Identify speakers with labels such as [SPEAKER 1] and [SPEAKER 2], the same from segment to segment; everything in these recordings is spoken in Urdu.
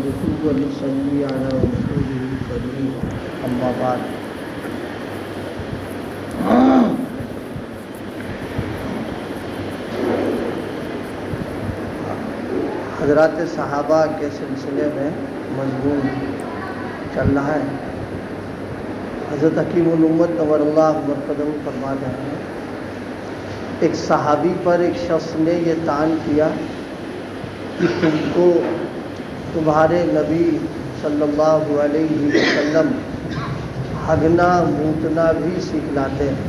[SPEAKER 1] نحمده ونصلي على رسوله الكريم اما بعد حضرات صحابہ کے سلسلے میں مضمون چل رہا ہے۔ حضرت حکیم الامت نور اللہ مرقدہ فرما رہے ہیں، ایک صحابی پر ایک شخص نے یہ طعن کیا کہ تم کو تمہارے نبی صلی اللہ علیہ وسلم ہگنا موتنا بھی سکھلاتے ہیں۔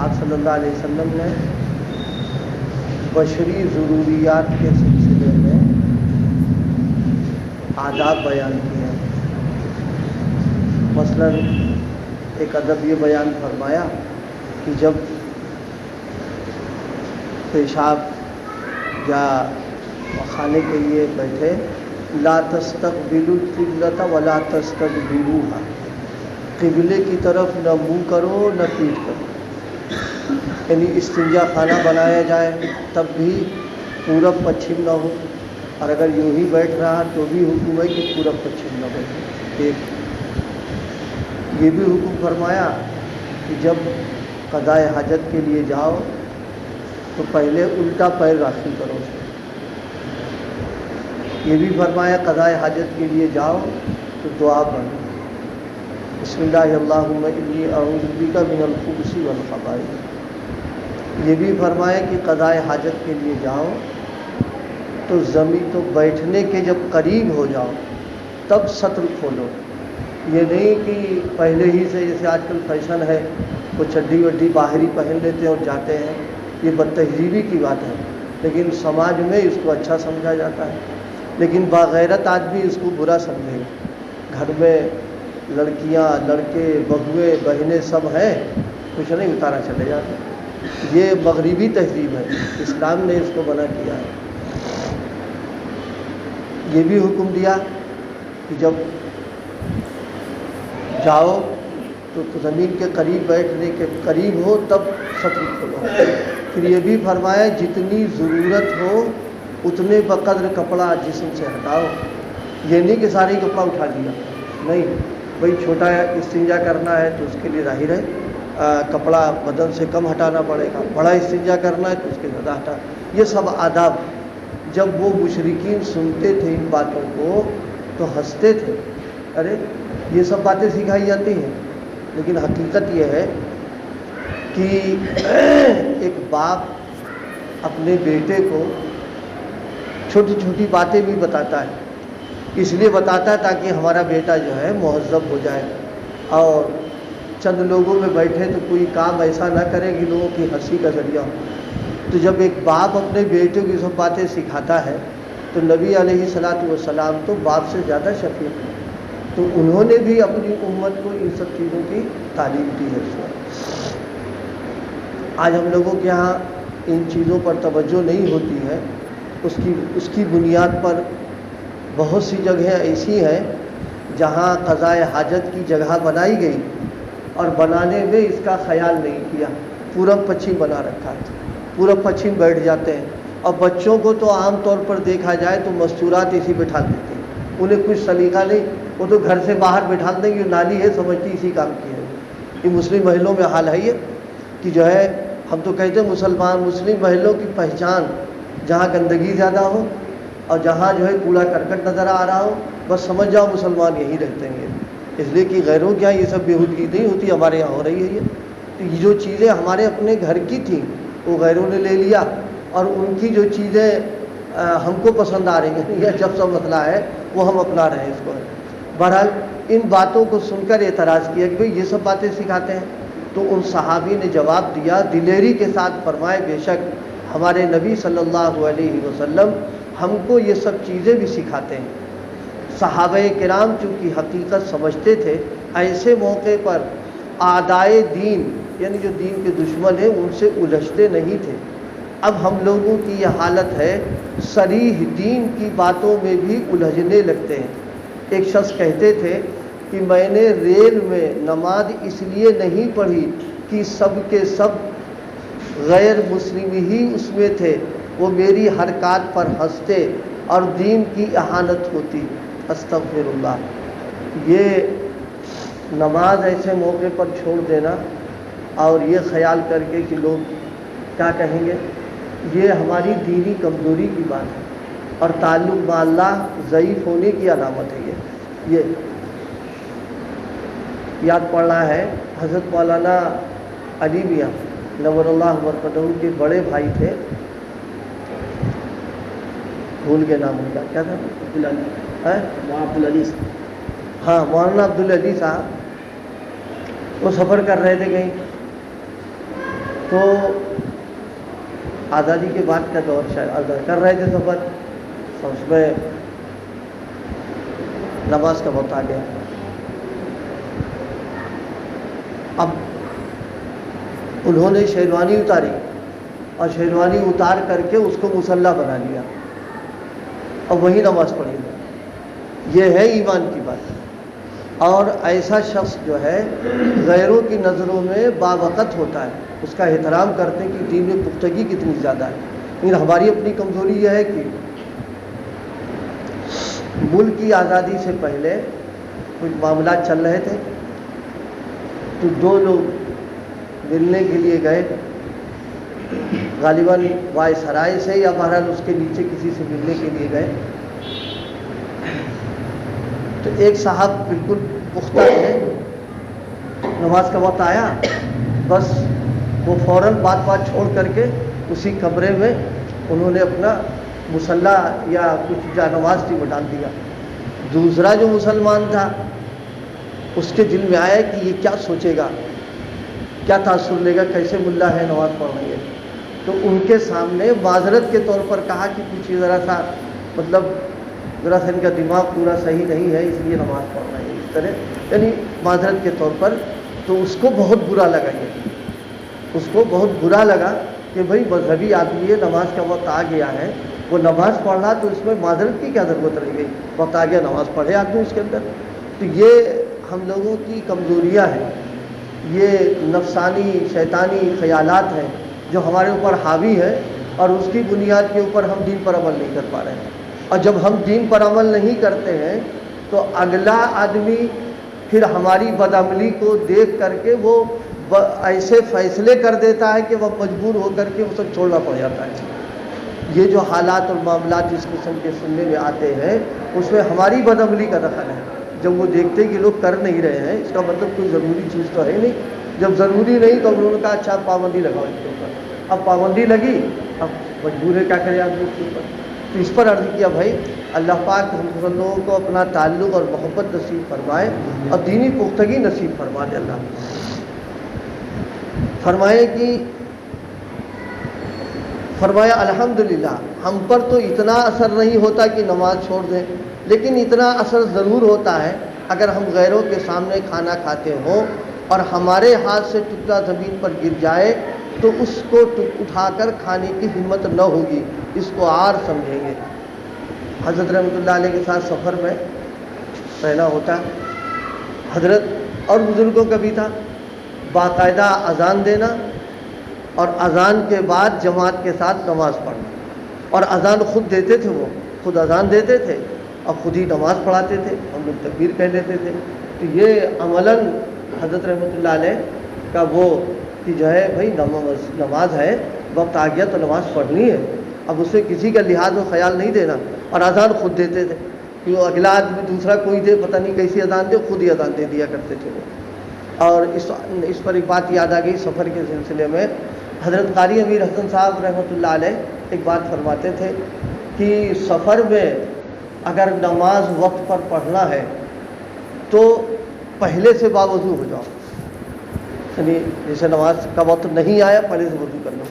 [SPEAKER 1] آپ صلی اللہ علیہ وسلم نے بشری ضروریات کے سلسلے میں آداب بیان کیے ہیں۔ مثلا ایک ادب یہ بیان فرمایا کہ جب پیشاب یا کھانے کے لیے بیٹھے، لا تستقبلوا القبلۃ ولا تستدبروها، قبلے کی طرف نہ منہ کرو نہ پیٹھ کرو، یعنی استنجا خانہ بنایا جائے تب بھی پورب پچھم نہ ہو، اور اگر یوں ہی بیٹھ رہا تو بھی حکم ہے کہ پورب پچھم نہ بیٹھے۔ ایک یہ بھی حکم فرمایا کہ جب قضاء حاجت کے لیے جاؤ تو پہلے الٹا پیر راکھی کرو۔ یہ بھی فرمایا قضاء حاجت کے لیے جاؤ تو دعا پڑھو، بسم اللہ اللہم انی اعوذ بک من الخبث والخبائث۔ یہ بھی فرمایا کہ قضاء حاجت کے لیے جاؤ تو زمین تو بیٹھنے کے جب قریب ہو جاؤ تب سطر کھولو۔ یہ نہیں کہ پہلے ہی سے جیسے آج کل فیشن ہے وہ چڈی وڈی باہری پہن لیتے ہیں اور جاتے ہیں، یہ بد تہذیبی کی بات ہے، لیکن سماج میں اس کو اچھا سمجھا جاتا ہے، لیکن باغیرت آدمی اس کو برا سمجھے گا۔ گھر میں لڑکیاں لڑکے بہویں بہنیں سب ہیں، کچھ نہیں اتارا چلے جاتے، یہ مغربی تہذیب ہے، اسلام نے اس کو منع کیا ہے۔ یہ بھی حکم دیا کہ جب جاؤ تو زمین کے قریب بیٹھنے کے قریب ہو تب سطر کھولو۔ پھر یہ بھی فرمایا جتنی ضرورت ہو اتنے بقدر کپڑا جسم سے ہٹاؤ، یہ نہیں کہ سارے کپڑا اٹھا لیا، نہیں بھئی چھوٹا استنجا کرنا ہے تو اس کے لیے ظاہر ہے کپڑا بدن سے کم ہٹانا پڑے گا، بڑا استنجا کرنا ہے تو اس کے زیادہ ہٹا۔ یہ سب آداب جب وہ مشرکین سنتے تھے ان باتوں کو تو ہنستے تھے، ارے یہ سب باتیں سکھائی جاتی ہیں، لیکن حقیقت یہ ہے کہ ایک باپ اپنے بیٹے کو چھوٹی چھوٹی باتیں بھی بتاتا ہے، اس لیے بتاتا ہے تاکہ ہمارا بیٹا جو ہے مہذب ہو جائے، اور چند لوگوں میں بیٹھے تو کوئی کام ایسا نہ کرے کہ لوگوں کی ہنسی کا ذریعہ ہو۔ تو جب ایک باپ اپنے بیٹے کو یہ سب باتیں سکھاتا ہے تو نبی علیہ الصلوۃ والسلام تو باپ سے زیادہ شفیق ہیں، تو انہوں نے بھی اپنی امت کو ان سب چیزوں کی تعلیم دی ہے۔ آج ہم لوگوں کے یہاں ان چیزوں پر توجہ نہیں ہوتی ہے، اس کی بنیاد پر بہت سی جگہیں ایسی ہیں جہاں قضاء حاجت کی جگہ بنائی گئی اور بنانے میں اس کا خیال نہیں کیا، پورب پچھم بنا رکھا ہے، پورب پچھم بیٹھ جاتے ہیں، اور بچوں کو تو عام طور پر دیکھا جائے تو مستورات اسی بٹھا دیتے ہیں، انہیں کچھ سلیقہ نہیں، وہ تو گھر سے باہر بٹھا دیں گے، نالی ہے سمجھتی اسی کام کی ہے۔ یہ مسلم محلوں میں حال ہے یہ کہ جو ہے ہم تو کہتے ہیں مسلم محلوں کی پہچان جہاں گندگی زیادہ ہو اور جہاں جو ہے کوڑا کرکٹ نظر آ رہا ہو، بس سمجھ جاؤ مسلمان یہی رہتے ہیں، اس لیے کہ غیروں کے یہاں یہ سب بےہودگی نہیں ہوتی، ہمارے یہاں ہو رہی ہے یہ۔ تو یہ جو چیزیں ہمارے اپنے گھر کی تھیں وہ غیروں نے لے لیا، اور ان کی جو چیزیں ہم کو پسند آ رہی ہیں، یہ جب سب مسئلہ ہے وہ ہم اپنا رہے ہیں اس کو۔ بہرحال ان باتوں کو سن کر اعتراض کیا کہ بھئی یہ سب باتیں سکھاتے ہیں، تو ان صحابی نے جواب دیا دلیری کے ساتھ، فرمائے بے شک ہمارے نبی صلی اللہ علیہ وسلم ہم کو یہ سب چیزیں بھی سکھاتے ہیں۔ صحابہ کرام چونکہ حقیقت سمجھتے تھے، ایسے موقع پر اعدائے دین یعنی جو دین کے دشمن ہیں ان سے الجھتے نہیں تھے۔ اب ہم لوگوں کی یہ حالت ہے، صریح دین کی باتوں میں بھی الجھنے لگتے ہیں۔ ایک شخص کہتے تھے کہ میں نے ریل میں نماز اس لیے نہیں پڑھی کہ سب کے سب غیر مسلم ہی اس میں تھے، وہ میری حرکات پر ہنستے اور دین کی اہانت ہوتی ہے۔ استغفر اللہ۔ یہ نماز ایسے موقع پر چھوڑ دینا اور یہ خیال کر کے کہ لوگ کیا کہیں گے، یہ ہماری دینی کمزوری کی بات ہے اور تعلق با اللہ ضعیف ہونے کی علامت ہے۔ یہ یاد پڑ رہا ہے، حضرت مولانا علی میاں نور اللہ مرقدہ کے بڑے بھائی تھے، بھول گئے نام ان کا، کیا تھا؟ عبدالعلی، ہاں مولانا عبدالعلی صاحب، وہ سفر کر رہے تھے کہیں، تو آزادی کے بعد کا دور شاید کر رہے تھے سفر، اور اس میں نماز کا وقت آ گیا۔ اب انہوں نے شیروانی اتاری اور شیروانی اتار کر کے اس کو مصلی بنا لیا اور وہی نماز پڑھی۔ یہ ہے ایمان کی بات۔ اور ایسا شخص جو ہے غیروں کی نظروں میں باوقت ہوتا ہے، اس کا احترام کرتے ہیں کہ دین میں پختگی کتنی زیادہ ہے۔ لیکن ہماری اپنی کمزوری یہ ہے کہ ملک کی آزادی سے پہلے کچھ معاملات چل رہے تھے تو دو لوگ ملنے کے لیے گئے، غالباً وائسرائے سے یا بہرحال اس کے نیچے کسی سے ملنے کے لیے گئے، تو ایک صاحب بالکل پختہ تھے، نماز کا وقت آیا، بس وہ فوراً بات چھوڑ کر کے اسی کمرے میں انہوں نے اپنا مصلی یا کچھ جا نماز تھی وہ ڈال دیا۔ دوسرا جو مسلمان تھا اس کے دل میں آیا کہ یہ کیا سوچے گا، کیا تاثر لے گا، کیسے ملا ہے نماز پڑھ رہی ہے، تو ان کے سامنے معذرت کے طور پر کہا کہ کچھ ذرا سا ذرا سا ان کا دماغ پورا صحیح نہیں ہے اس لیے نماز پڑھ رہے ہیں، اس طرح یعنی معذرت کے طور پر۔ تو اس کو بہت برا لگا، یہ اس کو بہت برا لگا کہ بھئی مذہبی آدمی ہے، نماز کا وقت آ گیا ہے، وہ نماز پڑھ رہا تو اس میں معذرت کی کیا ضرورت رہ گئی، وقت آ گیا نماز پڑھے آدمی اس کے اندر۔ تو یہ ہم لوگوں کی کمزوریاں ہیں، یہ نفسانی شیطانی خیالات ہیں جو ہمارے اوپر حاوی ہے، اور اس کی بنیاد کے اوپر ہم دین پر عمل نہیں کر پا رہے ہیں۔ اور جب ہم دین پر عمل نہیں کرتے ہیں تو اگلا آدمی پھر ہماری بدعملی کو دیکھ کر کے وہ ایسے فیصلے کر دیتا ہے کہ وہ مجبور ہو کر کے وہ سب چھوڑنا پڑ جاتا ہے۔ یہ جو حالات اور معاملات اس قسم کے سننے میں آتے ہیں اس میں ہماری بدعملی کا دخل ہے۔ جب وہ دیکھتے ہیں کہ لوگ کر نہیں رہے ہیں، اس کا مطلب کوئی ضروری چیز تو ہے نہیں، جب ضروری نہیں تو انہوں نے کہا اچھا پابندی لگاؤ اس کے اوپر، اب پابندی لگی، اب مجبور ہے کیا کرے آدمی اس کے اوپر۔ تو اس پر عرض کیا بھائی اللہ پاک ہم سب لوگوں کو اپنا تعلق اور محبت نصیب فرمائے اور دینی پختگی نصیب فرما دے۔ اللہ فرمایا الحمدللہ ہم پر تو اتنا اثر نہیں ہوتا کہ نماز چھوڑ دیں، لیکن اتنا اثر ضرور ہوتا ہے اگر ہم غیروں کے سامنے کھانا کھاتے ہوں اور ہمارے ہاتھ سے ٹکڑا زمین پر گر جائے تو اس کو اٹھا کر کھانے کی ہمت نہ ہوگی، اس کو عار سمجھیں گے۔ حضرت رحمۃ اللہ علیہ کے ساتھ سفر میں رہنا ہوتا، حضرت اور بزرگوں کا بھی تھا، باقاعدہ اذان دینا اور اذان کے بعد جماعت کے ساتھ نماز پڑھنا، اور اذان خود دیتے تھے، وہ خود اذان دیتے تھے اور خود ہی نماز پڑھاتے تھے، ہم لوگ تکبیر کہہ لیتے تھے۔ تو یہ عملاً حضرت رحمۃ اللہ علیہ کا وہ کہ جو ہے بھائی نماز ہے، وقت آ گیا تو نماز پڑھنی ہے، اب اس میں کسی کا لحاظ و خیال نہیں دینا، اور اذان خود دیتے تھے کہ وہ اگلا آدمی دوسرا کوئی دے پتہ نہیں کیسی اذان دے، خود ہی اذان دے دیا کرتے تھے وہ۔ اور اس پر ایک بات یاد آ گئی سفر کے سلسلے میں، حضرت قاری امیر حسن صاحب رحمۃ اللہ علیہ ایک بات فرماتے تھے کہ سفر میں اگر نماز وقت پر پڑھنا ہے تو پہلے سے باوضو ہو جاؤ، یعنی جیسے نماز کا وقت نہیں آیا پہلے سے وضو کر لو۔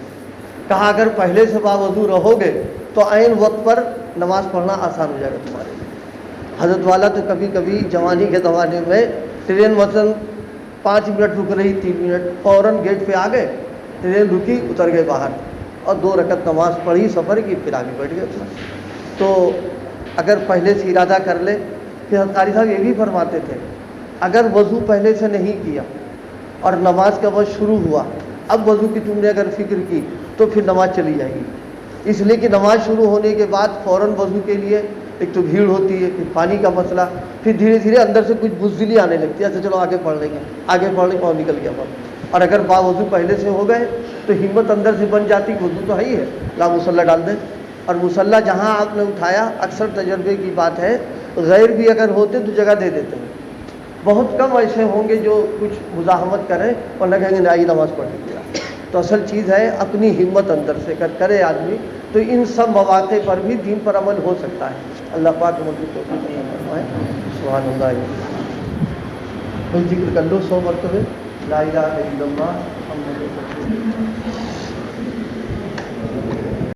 [SPEAKER 1] کہا اگر پہلے سے باوضو رہو گے تو عین وقت پر نماز پڑھنا آسان ہو جائے گا تمہارے لیے۔ حضرت والا تو کبھی کبھی جوانی کے زمانے میں ٹرین مثلاً 5 منٹ رک رہی، 3 منٹ، فوراً گیٹ پہ آ گئے، ٹرین رکی، اتر گئے باہر اور 2 رکعت نماز پڑھی سفر کی، پھر آگے بیٹھ گئے اپنا۔ تو اگر پہلے سے ارادہ کر لے، پھر حضرت قاری صاحب یہ بھی فرماتے تھے اگر وضو پہلے سے نہیں کیا اور نماز کا وقت شروع ہوا، اب وضو کی تم نے اگر فکر کی تو پھر نماز چلی جائے گی، اس لیے کہ نماز شروع ہونے کے بعد فوراً وضو کے لیے ایک تو بھیڑ ہوتی ہے، پھر پانی کا مسئلہ، پھر دھیرے دھیرے اندر سے کچھ بزدلی آنے لگتی ہے، اچھا چلو آگے پڑھ لیں گے، آگے پڑھ لیں گے اور نکل گیا وقت۔ اور اگر باوضو پہلے سے ہو گئے تو ہمت اندر سے بن جاتی کہ وضو تو ہے ہی ہے، لا مصلی ڈال دیں۔ اور مصلی جہاں آپ نے اٹھایا، اکثر تجربے کی بات ہے، غیر بھی اگر ہوتے تو جگہ دے دیتے ہیں۔ بہت کم ایسے ہوں گے جو کچھ مزاحمت کریں اور نہ کہیں گے نہ نماز پڑھ لیا۔ تو اصل چیز ہے اپنی ہمت اندر سے کرے آدمی تو ان سب مواقع پر بھی دین پر عمل ہو سکتا ہے۔ اللہ پاک ہم کو توفیق عطا فرمائے۔ سبحان اللہ۔ کوئی ذکر کر لو 100 مرتبہ لا الہ الا اللہ محمد رسول اللہ۔